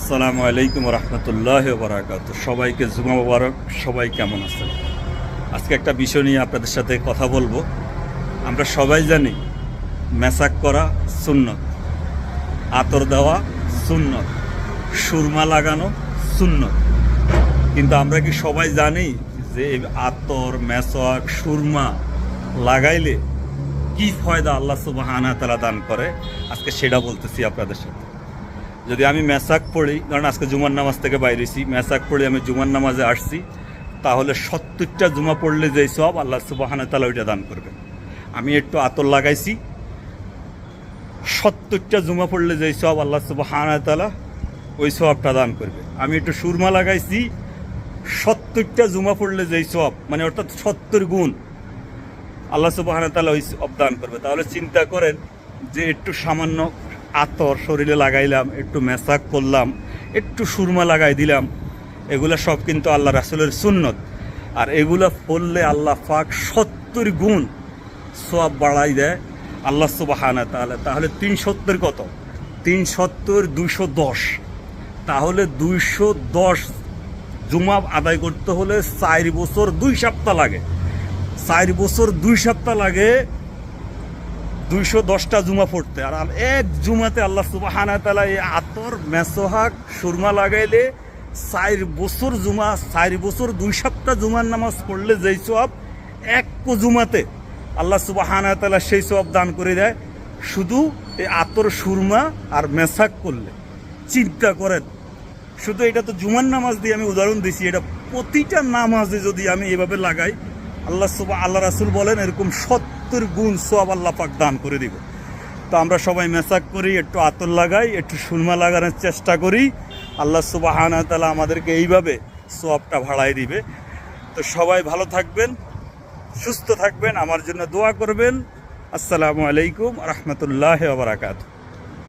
আসসালামু আলাইকুম রহমতুল্লাহ বারাকাত। সবাইকে জুমা মুবারক। সবাই কেমন আছেন? আজকে একটা বিষয় নিয়ে আপনাদের সাথে কথা বলবো। আমরা সবাই জানি মেসাক করা সুন্নত, আতর দেওয়া সুন্নত, সুরমা লাগানো সুন্নত। কিন্তু আমরা কি সবাই জানি যে আতর, মেসাক, সুরমা লাগাইলে কি ফয়দা আল্লাহ সুবহানাহু ওয়া তাআলা দান করে? আজকে সেটা বলতেছি আপনাদের সাথে। যদি আমি মেসাক পড়ি, কারণ আজকে জুমার নামাজ থেকে বাইরেছি, মেসাক পড়ি আমি জুমার নামাজে আসছি, তাহলে 70টা জুমা পড়লে যেই সব আল্লাহ সুবহানাহু ওয়া তাআলা ওইটা দান করবে। আমি একটু আতর লাগাইছি, 70টা জুমা পড়লে যেই সব আল্লাহ সুবহানাহু ওয়া তাআলা ওই সবটা দান করবে। আমি একটু সুরমা লাগাইছি, 70টা জুমা পড়লে যেই সব, মানে অর্থাৎ 70 গুণ আল্লাহ সুবহানাহু ওয়া তাআলা ওই সব দান করবে। তাহলে চিন্তা করেন যে একটু সামান্য আতর শরীরে লাগাইলাম, একটু মেসাক করলাম, একটু সুরমা লাগাই দিলাম, এগুলা সব কিন্তু আল্লাহ রাসূলের সুন্নত। আর এগুলা পড়লে আল্লাহ পাক 70 গুণ সওয়াব বাড়াই দেয় আল্লাহ সুবহানাহু ওয়া তাআলা। তাহলে 370 কত? 370 210। তাহলে 210 জুমা আদায় করতে হলে 4 বছর 2 সপ্তাহ লাগে। 4 বছর 2 সপ্তাহ লাগে 210টা জুমা পড়তে। আর এক জুমাতে আল্লাহ সুবহানাহু ওয়া তাআলা এই আতর, মেসোহাক, সুরমা লাগাইলে 4 বছর জুমা, 4 বছর 2 সপ্তাহ জুমার নামাজ পড়লে যেই সওয়াব এক জুমাতে আল্লাহ সুবহানাহু ওয়া তাআলা সেই সওয়াব দান করে দেয় শুধু এই আতর, সুরমা আর মেসাক করলে। চিন্তা করেন, শুধু এটা তো জুমার নামাজ দিয়ে আমি উদাহরণ দিছি, এটা প্রতিটা নামাজে যদি আমি এভাবে লাগাই, আল্লাহ রাসূল বলেন এরকম 70 গুণ সওয়াব আল্লাহ পাক দান করে দিব। তো আমরা সবাই মেসাক করি, একটু আতর লাগাই, একটু সুরমা লাগানোর চেষ্টা করি, আল্লাহ সুবহানাহু ওয়া তাআলা আমাদেরকে এইভাবে সওয়াবটা বাড়ায় দিবে। তো সবাই ভালো থাকবেন, সুস্থ থাকবেন, আমার জন্য দোয়া করবেন। আসসালামু আলাইকুম রহমতুল্লাহ ওয়া বারাকাতুহু।